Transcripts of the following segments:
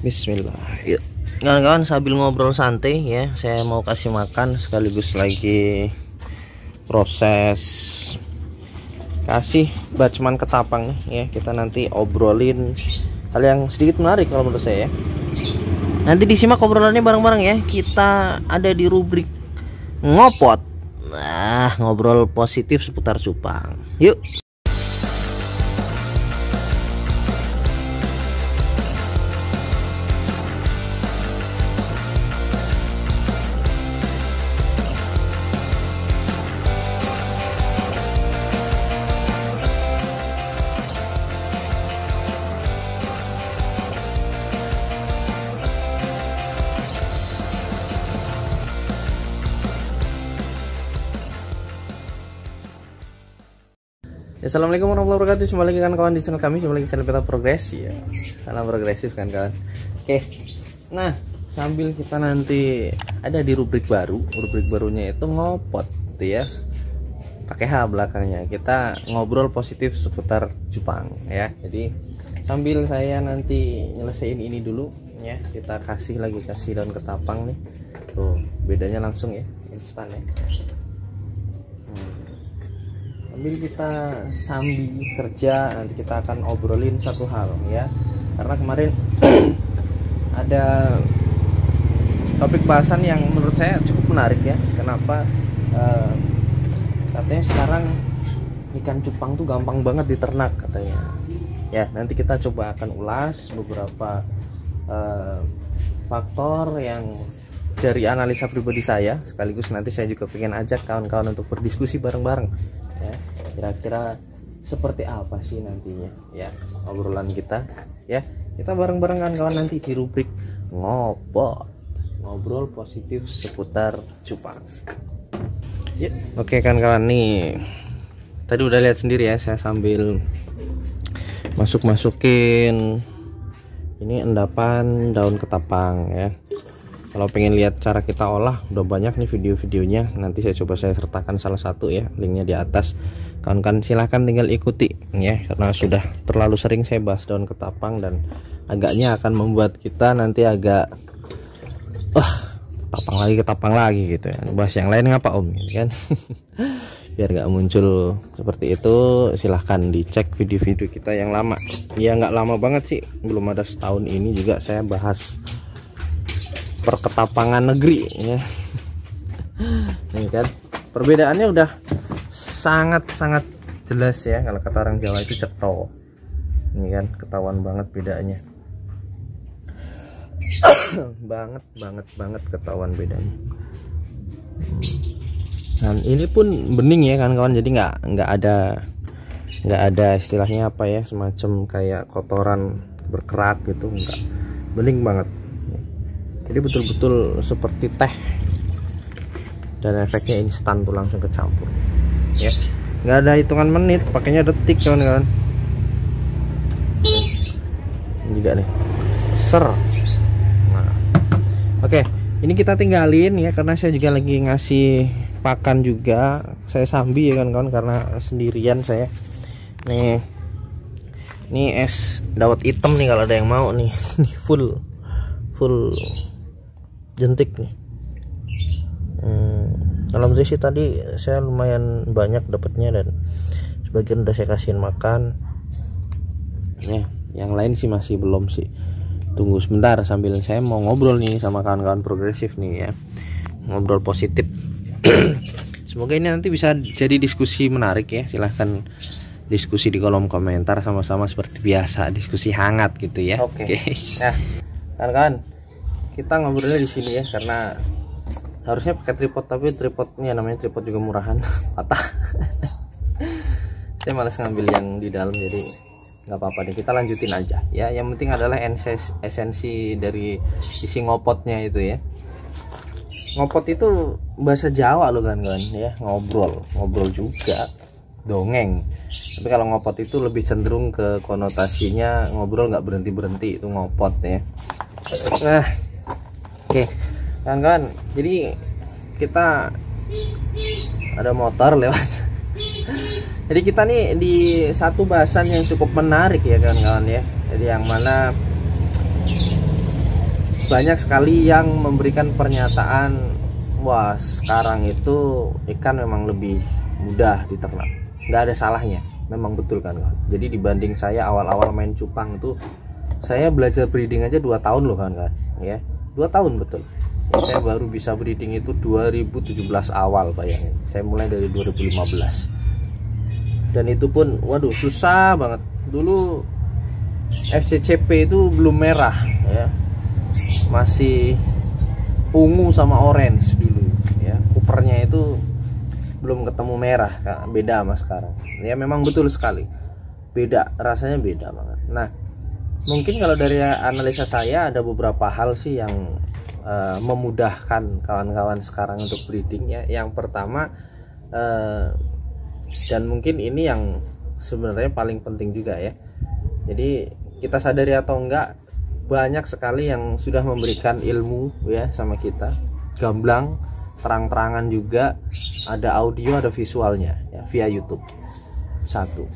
Bismillah. Yuk. Kawan-kawan sambil ngobrol santai ya, saya mau kasih makan sekaligus lagi proses kasih bacman ketapang nih ya. Kita nanti obrolin hal yang sedikit menarik kalau menurut saya ya. Nanti disimak obrolannya bareng-bareng ya. Kita ada di rubrik ngopot. Nah, ngobrol positif seputar cupang. Yuk. Assalamualaikum warahmatullahi wabarakatuh. Kembali lagi kan kawan di channel kami, kembali lagi channel Peta Progres ya. Salam progresif kan kawan. Oke. Nah, sambil kita nanti ada di rubrik baru. Rubrik barunya itu ngopot gitu ya. Pakai H belakangnya. Kita ngobrol positif seputar cupang ya. Jadi sambil saya nanti nyelesain ini dulu ya, kita kasih daun ketapang nih. Tuh, bedanya langsung ya, instan ya. Sambil kita kerja, nanti kita akan obrolin satu hal ya, karena kemarin ada topik bahasan yang menurut saya cukup menarik ya. Kenapa katanya sekarang ikan cupang tuh gampang banget diternak katanya ya. Nanti kita coba akan ulas beberapa faktor yang dari analisa pribadi saya, sekaligus nanti saya juga pengen ajak kawan-kawan untuk berdiskusi bareng-bareng ya, kira-kira seperti apa sih nantinya ya obrolan kita ya. Kita bareng-bareng kan kawan nanti di rubrik ngopot, ngobrol positif seputar cupang ya. Oke kan kawan, nih tadi udah lihat sendiri ya, saya sambil masukin ini endapan daun ketapang ya. Kalau pengen lihat cara kita olah, udah banyak nih video-videonya. Nanti saya coba sertakan salah satu ya, linknya di atas. Kawan-kawan silahkan tinggal ikuti ya, karena sudah terlalu sering saya bahas daun ketapang dan agaknya akan membuat kita nanti agak ketapang lagi gitu ya. Bahas yang lain ngapa om kan? Biar nggak muncul seperti itu, silahkan dicek video-video kita yang lama. Ya nggak lama banget sih, belum ada setahun ini juga saya bahas perketapangan negeri ya. Ini kan perbedaannya udah sangat jelas ya. Kalau kata orang Jawa itu cetho. Ini kan ketahuan banget bedanya. banget ketahuan bedanya. Dan ini pun bening ya kan kawan, jadi nggak ada istilahnya apa ya, semacam kayak kotoran berkerak gitu, enggak, bening banget. Jadi betul-betul seperti teh, dan efeknya instan tuh, langsung kecampur ya, nggak ada hitungan menit, pakainya detik kawan-kawan. Ini juga nih ser. Nah, oke, ini kita tinggalin ya, karena saya juga lagi ngasih pakan juga. Saya sambil ya kan karena sendirian saya. Nih es dawet hitam nih kalau ada yang mau nih. Nih full jentik nih. Dalam sih tadi saya lumayan banyak dapatnya, dan sebagian udah saya kasihin makan. Nih, yang lain sih masih belum sih. Tunggu sebentar sambil saya mau ngobrol nih sama kawan-kawan progresif nih ya. Ngobrol positif. Semoga ini nanti bisa jadi diskusi menarik ya. Silahkan diskusi di kolom komentar sama-sama seperti biasa, diskusi hangat gitu ya. Oke. Nah, kawan-kawan, kita ngobrolnya di sini ya, karena harusnya pakai tripod, tapi tripodnya namanya tripod juga murahan, patah. Saya malas ngambil yang di dalam, jadi nggak apa-apa deh, kita lanjutin aja ya. Yang penting adalah esensi dari isi ngopotnya itu ya. Ngopot itu bahasa Jawa loh kan ya, ngobrol juga, dongeng. Tapi kalau ngopot itu lebih cenderung ke konotasinya ngobrol nggak berhenti itu ngopot ya. Nah, oke kawan-kawan, jadi kita ada motor lewat. Jadi kita nih di satu bahasan yang cukup menarik ya kawan-kawan ya. Jadi yang mana banyak sekali yang memberikan pernyataan, wah sekarang itu ikan memang lebih mudah diternak. Nggak ada salahnya, memang betul kan kawan. Jadi dibanding saya awal-awal main cupang itu, saya belajar breeding aja 2 tahun loh kan ya, 2 tahun betul. Ya, saya baru bisa breeding itu 2017 awal, bayangin. Saya mulai dari 2015. Dan itu pun waduh susah banget. Dulu FCCP itu belum merah ya, masih ungu sama orange dulu ya. Coopernya itu belum ketemu merah, beda sama sekarang ya. Memang betul sekali beda, rasanya beda banget. Nah mungkin kalau dari analisa saya ada beberapa hal sih yang memudahkan kawan-kawan sekarang untuk breeding ya. Yang pertama dan mungkin ini yang sebenarnya paling penting juga ya, jadi kita sadari atau enggak, banyak sekali yang sudah memberikan ilmu ya sama kita, gamblang, terang-terangan juga, ada audio, ada visualnya ya, via YouTube. Satu,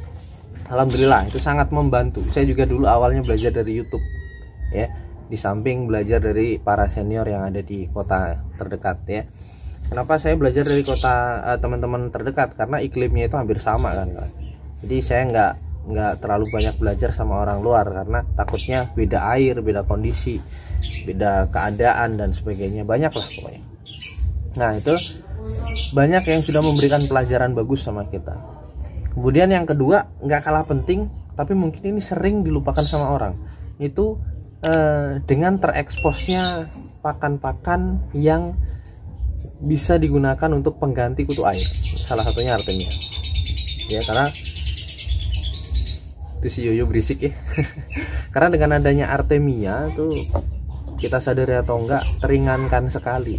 alhamdulillah itu sangat membantu. Saya juga dulu awalnya belajar dari YouTube ya, di samping belajar dari para senior yang ada di kota terdekat ya. Kenapa saya belajar dari kota teman-teman terdekat? Karena iklimnya itu hampir sama kan. Jadi saya nggak terlalu banyak belajar sama orang luar karena takutnya beda air, beda kondisi, beda keadaan dan sebagainya, banyak lah pokoknya. Nah itu banyak yang sudah memberikan pelajaran bagus sama kita. Kemudian yang kedua, nggak kalah penting tapi mungkin ini sering dilupakan sama orang, itu dengan tereksposnya pakan-pakan yang bisa digunakan untuk pengganti kutu air, salah satunya Artemia ya. Karena itu si Yoyo berisik ya karena dengan adanya Artemia tuh, kita sadari atau enggak, teringankan sekali.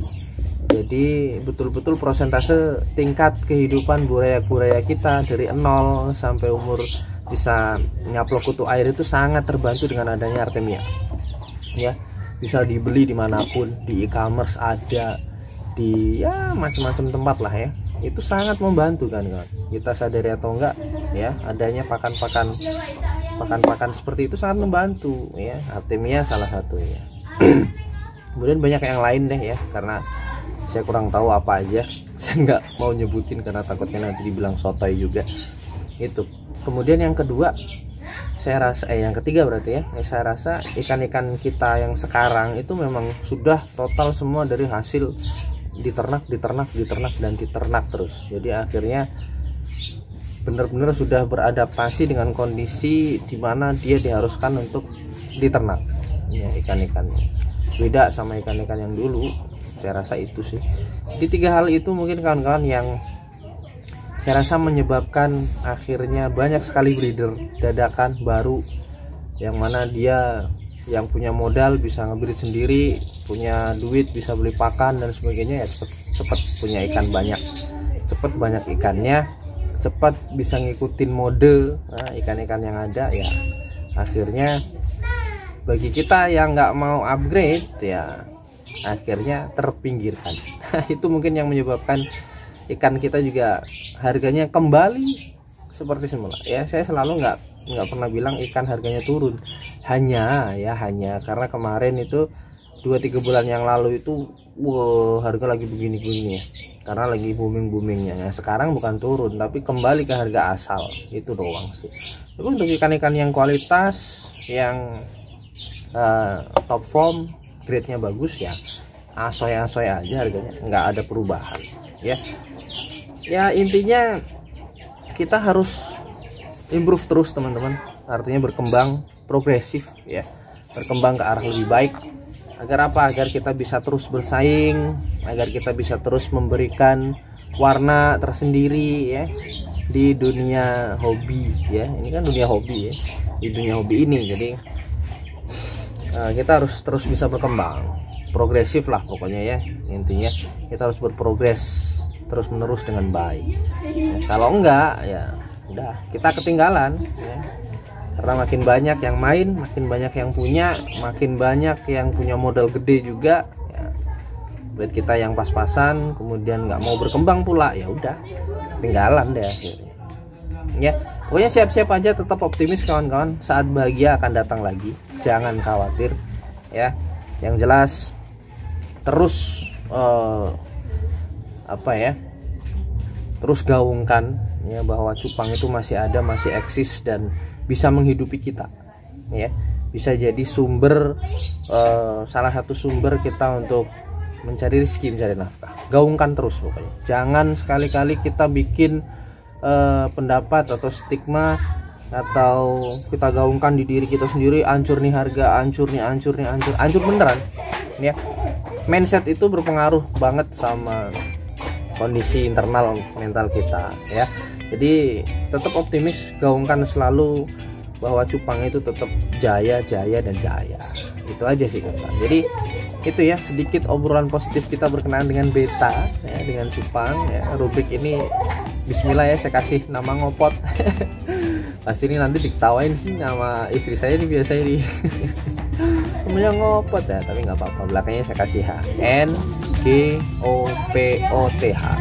Jadi betul-betul prosentase tingkat kehidupan buraya kita dari 0 sampai umur bisa nyaplok kutu air itu sangat terbantu dengan adanya Artemia ya. Bisa dibeli dimanapun, di e-commerce ada, di ya macam-macam tempat lah ya. Itu sangat membantu kan kawan. Kita sadari atau enggak ya, adanya pakan-pakan seperti itu sangat membantu ya. Artemia salah satu ya. Kemudian banyak yang lain deh ya, karena saya kurang tahu apa aja, saya nggak mau nyebutin karena takutnya nanti dibilang sotoy juga itu. Kemudian yang kedua, saya rasa yang ketiga berarti ya, saya rasa ikan-ikan kita yang sekarang itu memang sudah total semua dari hasil diternak dan diternak terus. Jadi akhirnya benar-benar sudah beradaptasi dengan kondisi di mana dia diharuskan untuk diternak ya, ikan-ikannya beda sama ikan-ikan yang dulu. Saya rasa itu sih. Di 3 hal itu mungkin kawan-kawan yang saya rasa menyebabkan akhirnya banyak sekali breeder dadakan baru, yang mana dia yang punya modal bisa ngebreed sendiri, punya duit bisa beli pakan dan sebagainya ya, cepet punya ikan banyak, cepet banyak ikannya, cepat bisa ngikutin mode ikan-ikan yang ada ya. Akhirnya bagi kita yang nggak mau upgrade ya, akhirnya terpinggirkan. Itu mungkin yang menyebabkan ikan kita juga harganya kembali seperti semula ya. Saya selalu nggak pernah bilang ikan harganya turun, hanya karena kemarin itu 2-3 bulan yang lalu itu harga lagi begini-begini ya, karena lagi boomingnya ya. Sekarang bukan turun tapi kembali ke harga asal, itu doang sih. Tapi untuk ikan-ikan yang kualitas, yang top form, grade-nya bagus ya, asoy-asoy aja harganya, nggak ada perubahan ya. Intinya kita harus improve terus teman-teman, artinya berkembang progresif ya, berkembang ke arah lebih baik. Agar apa? Agar kita bisa terus bersaing, agar kita bisa terus memberikan warna tersendiri ya di dunia hobi ya. Ini kan dunia hobi ya, di dunia hobi ini. Jadi kita harus terus bisa berkembang, progresif lah pokoknya ya. Intinya kita harus berprogres terus menerus dengan baik ya. Kalau enggak ya udah kita ketinggalan ya. Karena makin banyak yang main, makin banyak yang punya, makin banyak yang punya modal gede juga ya. Buat kita yang pas-pasan kemudian nggak mau berkembang pula, ya udah ketinggalan deh akhirnya ya. Pokoknya siap-siap aja, tetap optimis kawan-kawan, saat bahagia akan datang lagi, jangan khawatir ya. Yang jelas terus terus gaungkan ya bahwa cupang itu masih ada, masih eksis dan bisa menghidupi kita ya, bisa jadi sumber salah satu sumber kita untuk mencari rezeki, mencari nafkah. Gaungkan terus pokoknya, jangan sekali-kali kita bikin pendapat atau stigma atau kita gaungkan di diri kita sendiri, hancur nih harga, hancur beneran ya. Mindset itu berpengaruh banget sama kondisi internal mental kita ya. Jadi tetap optimis, gaungkan selalu bahwa cupang itu tetap jaya dan jaya. Itu aja sih kata. Jadi itu ya sedikit obrolan positif kita berkenaan dengan beta ya, dengan cupang ya. Rubrik ini bismillah ya, saya kasih nama ngopot. Pasti ini nanti diketawain sih nama istri saya ini biasanya nih. Namanya ngopot ya, tapi nggak apa-apa, belakangnya saya kasih HNGOPOTH,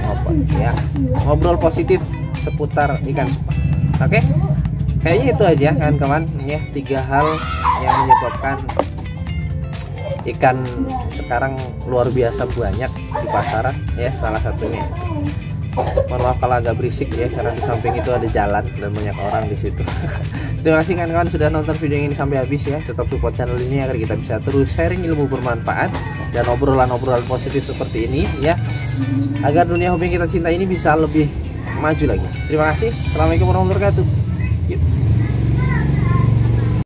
ngopot ya. Ngobrol positif seputar ikan cupang. Oke, kayaknya itu aja kan kawan ya, 3 hal yang menyebabkan ikan sekarang luar biasa banyak di pasaran ya. Salah satunya, mohon maaf kalau agak berisik ya, karena di samping itu ada jalan dan banyak orang di situ. Terima kasih kawan-kawan sudah nonton video ini sampai habis ya. Tetap support channel ini agar kita bisa terus sharing ilmu bermanfaat dan obrolan-obrolan positif seperti ini ya, agar dunia hobi yang kita cinta ini bisa lebih maju lagi. Terima kasih. Assalamualaikum warahmatullahi wabarakatuh.